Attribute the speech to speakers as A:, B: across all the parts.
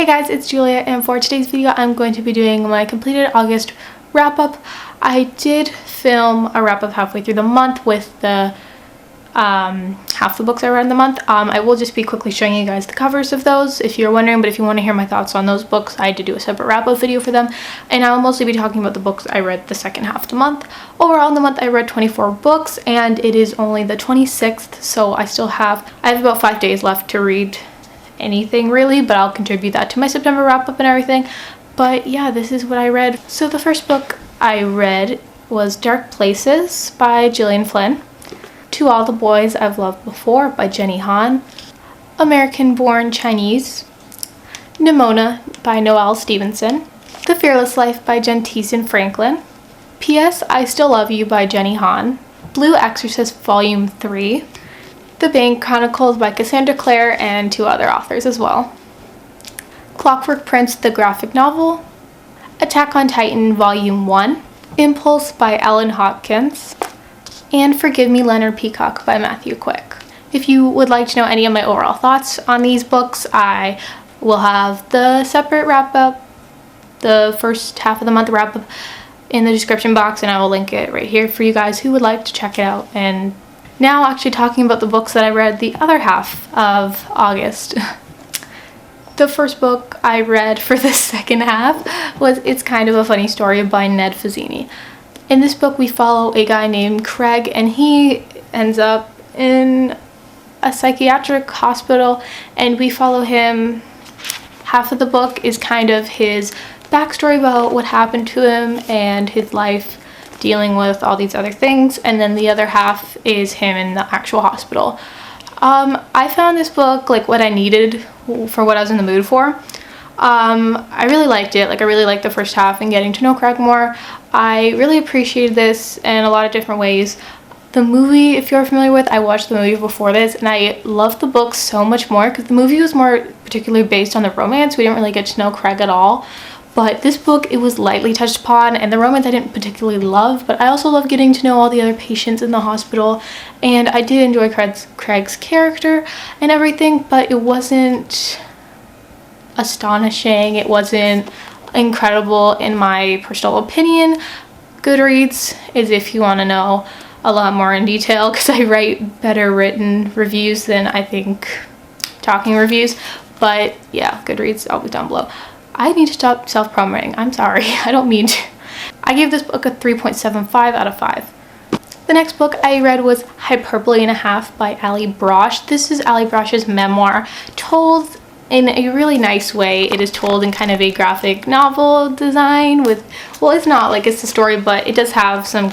A: Hey guys, it's Julia, and for today's video I'm going to be doing my completed August wrap-up. I did film a wrap-up halfway through the month with the half the books I read in the month. I will just be quickly showing you guys the covers of those if you're wondering, but if you want to hear my thoughts on those books, I did do a separate wrap-up video for them, and I'll mostly be talking about the books I read the second half of the month. Overall in the month I read 24 books, and it is only the 26th, so I have about 5 days left to read anything really, but I'll contribute that to my September wrap-up and everything. But yeah, this is what I read. So the first book I read was Dark Places by Gillian Flynn, To All the Boys I've Loved Before by Jenny Han, American Born Chinese, Nimona by Noelle Stevenson, The Fearless Life by Jentison Franklin, P.S. I Still Love You by Jenny Han, Blue Exorcist Volume 3, The Bank Chronicles by Cassandra Clare and 2 other authors as well, Clockwork Prince the graphic novel, Attack on Titan Volume 1, Impulse by Ellen Hopkins, and Forgive Me Leonard Peacock by Matthew Quick. If you would like to know any of my overall thoughts on these books, I will have the separate wrap-up, the first half of the month wrap-up, in the description box, and I will link it right here for you guys who would like to check it out. And now actually talking about the books that I read the other half of August. The first book I read for the second half was It's Kind of a Funny Story by Ned Fazzini. In this book we follow a guy named Craig, and he ends up in a psychiatric hospital, and we follow him. Half of the book is kind of his backstory about what happened to him and his life dealing with all these other things, and then the other half is him in the actual hospital. I found this book like what I needed for what I was in the mood for. I really liked it. I really liked the first half and getting to know Craig more. I really appreciated this in a lot of different ways. The movie, if you're familiar with, I watched the movie before this, and I loved the book so much more because the movie was more particularly based on the romance. We didn't really get to know Craig at all. But this book, it was lightly touched upon, and the romance I didn't particularly love, but I also love getting to know all the other patients in the hospital, and I did enjoy Craig's character and everything, but it wasn't astonishing, it wasn't incredible in my personal opinion. Goodreads is if you want to know a lot more in detail, because I write better written reviews than I think talking reviews, but yeah, Goodreads, I'll be down below. I need to stop self-promoting. I'm sorry. I don't mean to. I gave this book a 3.75 out of 5. The next book I read was Hyperbole and a Half by Ali Brosh. This is Ali Brosh's memoir, told in a really nice way. It is told in kind of a graphic novel design with, well, it's not like it's a story, but it does have some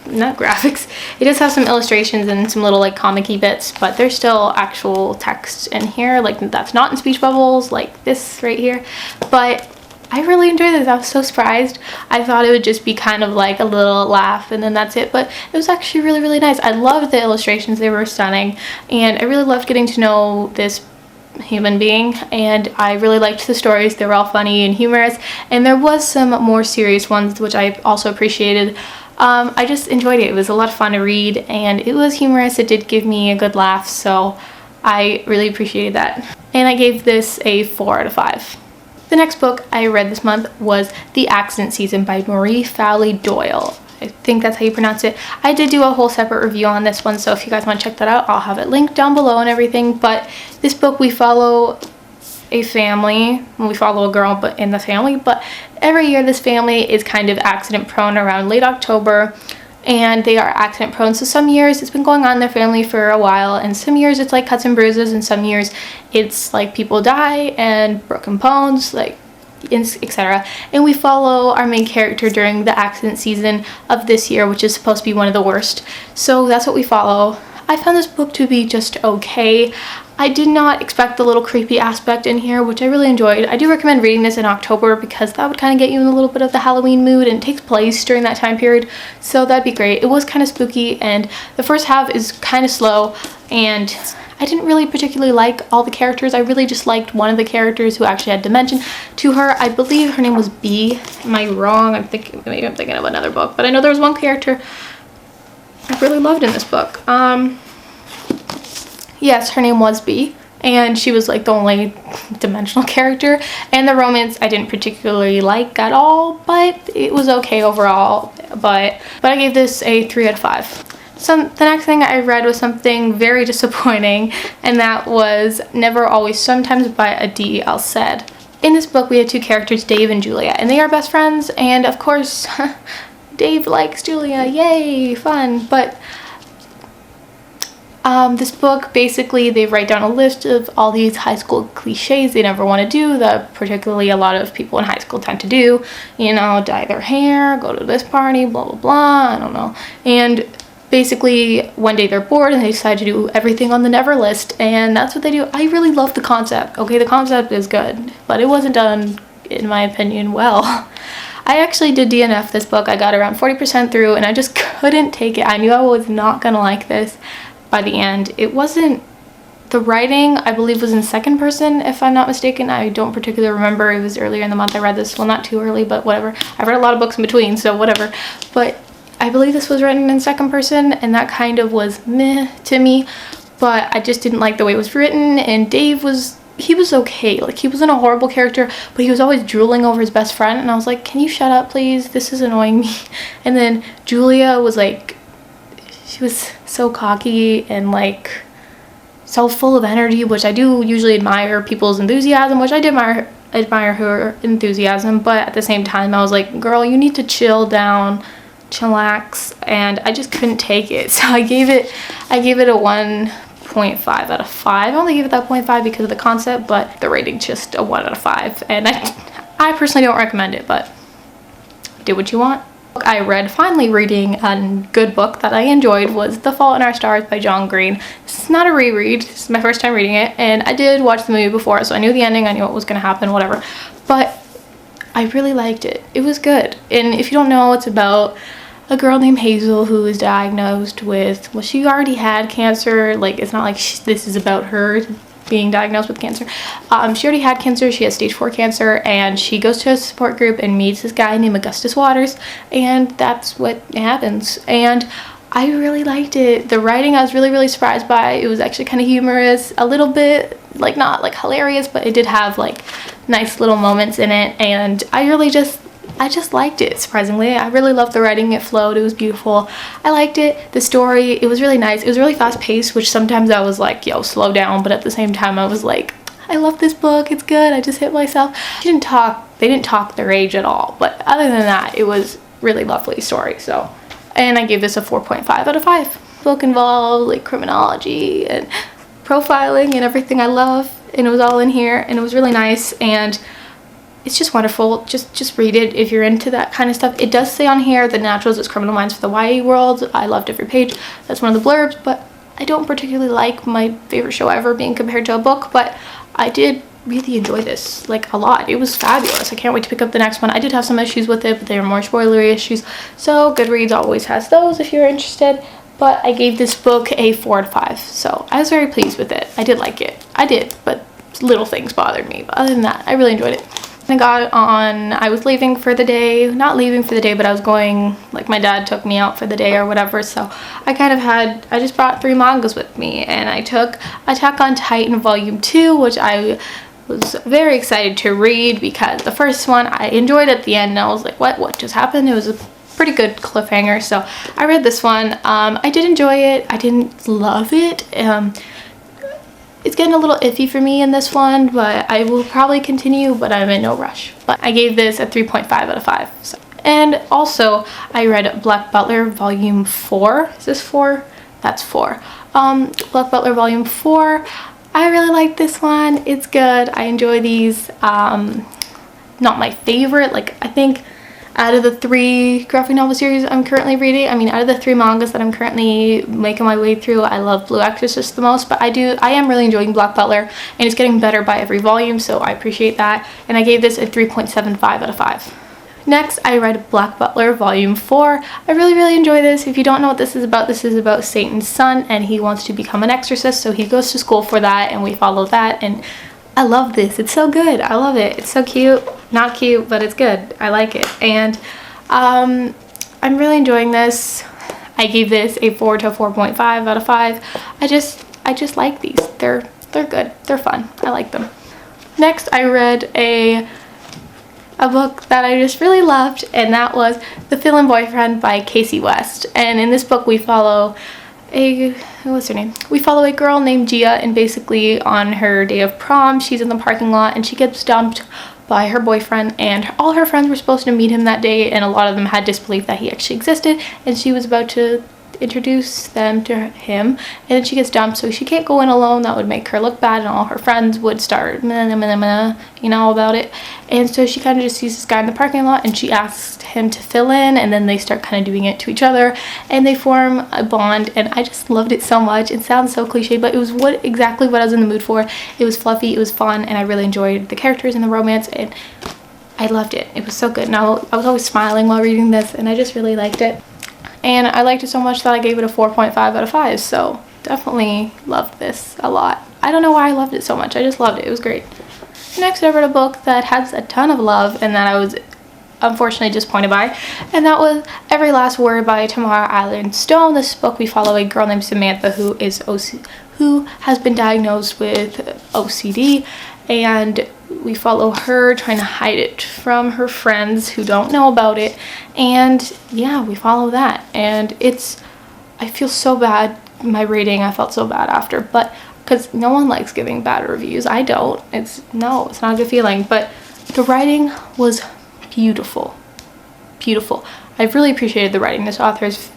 A: not graphics. It does have some illustrations and some little comic-y bits, but there's still actual text in here, that's not in speech bubbles like this right here. But I really enjoyed this. I was so surprised. I thought it would just be kind of like a little laugh and then that's it, but it was actually really, really nice. I loved the illustrations. They were stunning, and I really loved getting to know this human being, and I really liked the stories. They were all funny and humorous, and there was some more serious ones which I also appreciated. I just enjoyed it. It was a lot of fun to read, and it was humorous. It did give me a good laugh, so I really appreciated that. And I gave this a 4 out of 5. The next book I read this month was The Accident Season by Marie Fowley Doyle. I think that's how you pronounce it. I did do a whole separate review on this one, so if you guys want to check that out, I'll have it linked down below and everything. But this book, we follow a family. We follow a girl but in the family, but every year this family is kind of accident prone around late October, and they are accident prone. So some years it's been going on in their family for a while, and some years it's like cuts and bruises, and some years it's like people die and broken bones, etc. And we follow our main character during the accident season of this year, which is supposed to be one of the worst. So that's what we follow. I found this book to be just okay. I did not expect the little creepy aspect in here, which I really enjoyed. I do recommend reading this in October because that would kind of get you in a little bit of the Halloween mood, and it takes place during that time period, so that'd be great. It was kind of spooky, and the first half is kind of slow, and I didn't really particularly like all the characters. I really just liked one of the characters who actually had dimension to her. I believe her name was B. Am I wrong? Maybe I'm thinking of another book, but I know there was one character I really loved in this book. Yes, her name was B, and she was like the only dimensional character. And the romance I didn't particularly like at all, but it was okay overall. But I gave this a 3 out of 5. So the next thing I read was something very disappointing, and that was Never Always Sometimes by Aditi El-Said. In this book we have two characters, Dave and Julia, and they are best friends, and of course Dave likes Julia, yay, fun. But this book, basically they write down a list of all these high school cliches they never want to do, that particularly a lot of people in high school tend to do, you know, dye their hair, go to this party, blah blah blah, I don't know. And basically one day they're bored and they decide to do everything on the never list, and that's what they do. I really love the concept. Okay, the concept is good, but it wasn't done, in my opinion, well. I actually did DNF this book. I got around 40% through and I just couldn't take it. I knew I was not gonna like this by the end. It wasn't, the writing I believe was in second person if I'm not mistaken. I don't particularly remember. It was earlier in the month I read this. Well, not too early, but whatever. I've read a lot of books in between, so whatever. But I believe this was written in second person, and that kind of was meh to me, but I just didn't like the way it was written. And Dave was, he was okay, like he wasn't a horrible character, but he was always drooling over his best friend, and I was like, can you shut up please, this is annoying me. And then Julia was like, she was so cocky and like so full of energy, which I do usually admire people's enthusiasm, which I did admire her enthusiasm, but at the same time I was like, girl, you need to chill down, chillax, and I just couldn't take it. So I gave it a 1.5 out of 5. I only gave it that 0.5 because of the concept, but the rating just a 1 out of 5, and I personally don't recommend it, but do what you want. I read, finally reading a good book that I enjoyed, was The Fault in Our Stars by John Green. This is not a reread, this is my first time reading it, and I did watch the movie before, so I knew the ending, I knew what was going to happen, whatever, but I really liked it. It was good. And if you don't know, it's about a girl named Hazel who is diagnosed with, well, she already had cancer. Like, it's not like this is about her being diagnosed with cancer. She already had cancer. She has stage 4 cancer, and she goes to a support group and meets this guy named Augustus Waters, and that's what happens. And I really liked it. The writing I was really surprised by. It was actually kind of humorous, a little bit, like not like hilarious, but it did have like nice little moments in it, and I just liked it, surprisingly. I really loved the writing. It flowed, it was beautiful. I liked it. The story, it was really nice. It was really fast paced, which sometimes I was like, yo, slow down, but at the same time I was like, I love this book, it's good. I just hit myself. They didn't talk their age at all, but other than that, it was really lovely story. So, and I gave this a 4.5 out of 5. Book involved like criminology and profiling and everything I love, and it was all in here, and it was really nice, and it's just wonderful. Just read it if you're into that kind of stuff. It does say on here, The Naturals is Criminal Minds for the YA world. I loved every page. That's one of the blurbs, but I don't particularly like my favorite show ever being compared to a book, but I did really enjoy this like a lot. It was fabulous. I can't wait to pick up the next one. I did have some issues with it, but they were more spoilery issues, so Goodreads always has those if you're interested. But I gave this book a 4 out of 5, so I was very pleased with it. I did like it. I did, but little things bothered me, but other than that, I really enjoyed it. I was leaving for the day, not leaving for the day, but I was going, like my dad took me out for the day or whatever, so I just brought 3 mangas with me, and I took Attack on Titan Volume 2, which I was very excited to read because the first one I enjoyed at the end, and I was like, what just happened? It was a pretty good cliffhanger, so I read this one. I did enjoy it. I didn't love it. It's getting a little iffy for me in this one, but I will probably continue, but I'm in no rush. But I gave this a 3.5 out of 5. So. And also, I read Black Butler Volume 4. Is this 4? That's 4. Black Butler Volume 4. I really like this one. It's good. I enjoy these. Not my favorite. Like, I think out of the 3 graphic novel series I'm currently reading, out of the 3 mangas that I'm currently making my way through, I love Blue Exorcist the most, but I am really enjoying Black Butler, and it's getting better by every volume, so I appreciate that, and I gave this a 3.75 out of 5. Next, I read Black Butler Volume 4. I really enjoy this. If you don't know what this is about Satan's son, and he wants to become an exorcist, so he goes to school for that, and we follow that, and I love this. It's so good. I love it. It's so cute. Not cute, but it's good. I like it. And I'm really enjoying this. I gave this a 4 to 4.5 out of 5. I just like these. They're they're good. They're fun. I like them. Next, I read a book that I just really loved, and that was The Fill-In Boyfriend by Casey West. And in this book we follow what's her name? We follow a girl named Gia, and basically on her day of prom, she's in the parking lot and she gets dumped by her boyfriend, and all her friends were supposed to meet him that day, and a lot of them had disbelief that he actually existed, and she was about to introduce them to him, and then she gets dumped, so she can't go in alone. That would make her look bad, and all her friends would start about it. And so she kind of just sees this guy in the parking lot, and she asks him to fill in, and then they start kind of doing it to each other, and they form a bond. And I just loved it so much. It sounds so cliche, but it was exactly what I was in the mood for. It was fluffy, it was fun, and I really enjoyed the characters and the romance, and I loved it. It was so good. Now I was always smiling while reading this, and I just really liked it. And I liked it so much that I gave it a 4.5 out of 5, so definitely loved this a lot. I don't know why I loved it so much, I just loved it. It was great. Next, I read a book that has a ton of love and that I was unfortunately disappointed by, and that was Every Last Word by Tamara Island-Stone. This book, we follow a girl named Samantha who has been diagnosed with OCD, and we follow her trying to hide it from her friends who don't know about it. And yeah, we follow that, and I feel so bad. My rating, I felt so bad after, but because no one likes giving bad reviews. I don't. It's not a good feeling, but the writing was beautiful. I really appreciated the writing. This author is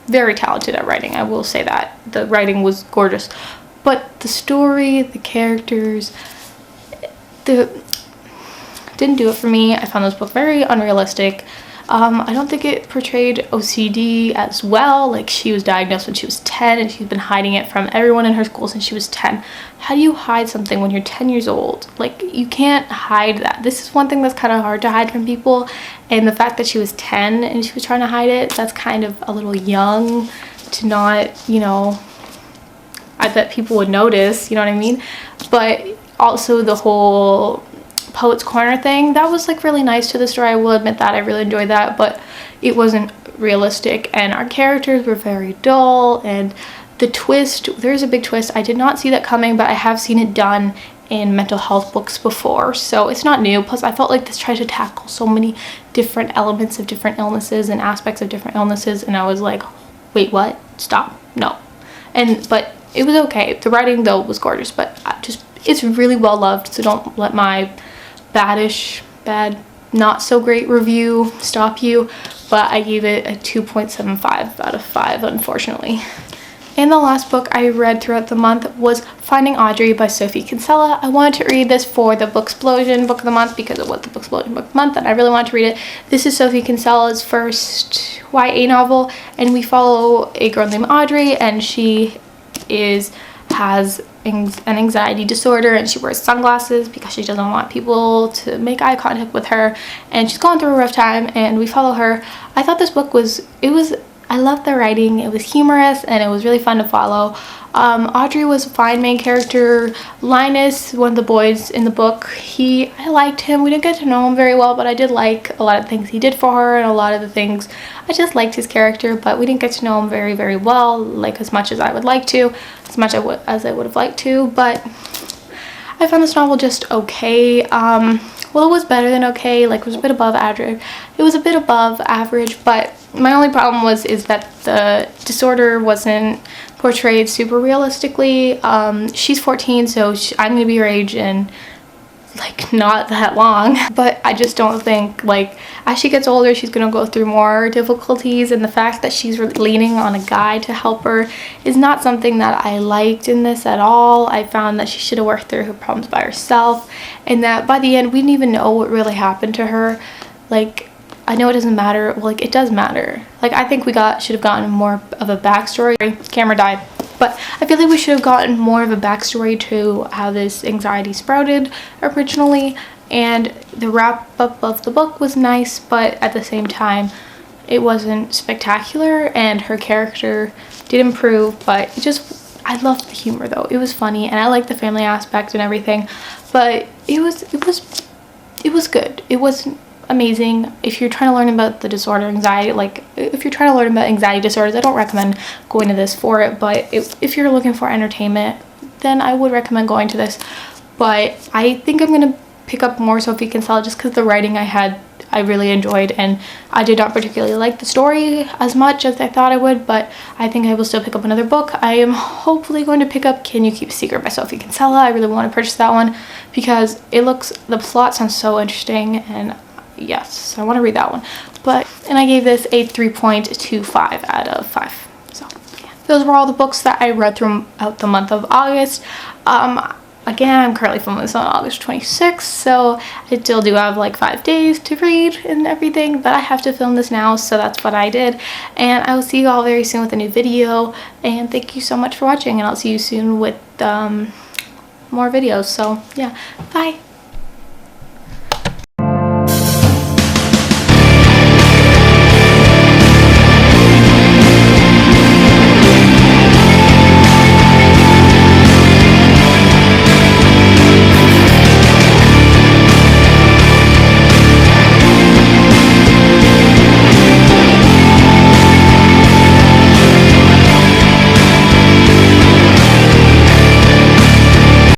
A: very talented at writing, I will say that. The writing was gorgeous, but the story, the characters, didn't do it for me. I found this book very unrealistic. I don't think it portrayed OCD as well. Like, she was diagnosed when she was 10, and she's been hiding it from everyone in her school since she was 10. How do you hide something when you're 10 years old? Like, you can't hide that. This is one thing that's kind of hard to hide from people, and the fact that she was 10 and she was trying to hide it, that's kind of a little young to not, I bet people would notice, you know what I mean? But also the whole Poet's Corner thing, that was like really nice to the story. I will admit that I really enjoyed that, but it wasn't realistic, and our characters were very dull, and the twist, there's a big twist. I did not see that coming, but I have seen it done in mental health books before, so it's not new. Plus, I felt like this tried to tackle so many different elements of different illnesses and aspects of different illnesses, and I was like, wait, what? Stop. No. But it was okay. The writing, though, was gorgeous, but it's really well loved, so don't let my bad, not so great review stop you. But I gave it a 2.75 out of 5, unfortunately. And the last book I read throughout the month was Finding Audrey by Sophie Kinsella. I wanted to read this for the Booksplosion book of the month because it was the Booksplosion book of the month, and I really wanted to read it. This is Sophie Kinsella's first YA novel, and we follow a girl named Audrey, and she has an anxiety disorder, and she wears sunglasses because she doesn't want people to make eye contact with her, and she's going through a rough time, and we follow her. I thought this book I loved the writing. It was humorous, and it was really fun to follow. Audrey was a fine main character. Linus, one of the boys in the book, I liked him. We didn't get to know him very well, but I did like a lot of things he did for her, and a lot of the things, I just liked his character, but we didn't get to know him very, very well, like as much as I would like to, as much as I would have liked to. But I found this novel just okay. Well, it was better than okay. Like, it was a bit above average. It was a bit above average, but my only problem is that the disorder wasn't portrayed super realistically. She's 14, so I'm gonna be her age in like not that long, but I just don't think, like, as she gets older she's gonna go through more difficulties, and the fact that she's leaning on a guy to help her is not something that I liked in this at all. I found that she should have worked through her problems by herself, and that by the end we didn't even know what really happened to her. Like, I know it doesn't matter. Well, like, it does matter. Like, I think we should have gotten more of a backstory. Camera died. But I feel like we should have gotten more of a backstory to how this anxiety sprouted originally. And the wrap-up of the book was nice, but at the same time, it wasn't spectacular. And her character did improve, but I loved the humor, though. It was funny, and I liked the family aspect and everything. But it was good. It wasn't amazing. If you're trying to learn about the disorder, anxiety, like if you're trying to learn about anxiety disorders, I don't recommend going to this for it, but if you're looking for entertainment then I would recommend going to this. But I think I'm going to pick up more Sophie Kinsella just because the writing I really enjoyed, and I did not particularly like the story as much as I thought I would, but I think I will still pick up another book. I am hopefully going to pick up Can You Keep a Secret by Sophie Kinsella. I really want to purchase that one because the plot sounds so interesting, and yes, so I want to read that one. And I gave this a 3.25 out of 5. So yeah. Those were all the books that I read throughout the month of August. Again, I'm currently filming this on August 26th, so I still do have like 5 days to read and everything, but I have to film this now, so that's what I did. And I will see you all very soon with a new video, and thank you so much for watching, and I'll see you soon with more videos. So yeah, bye.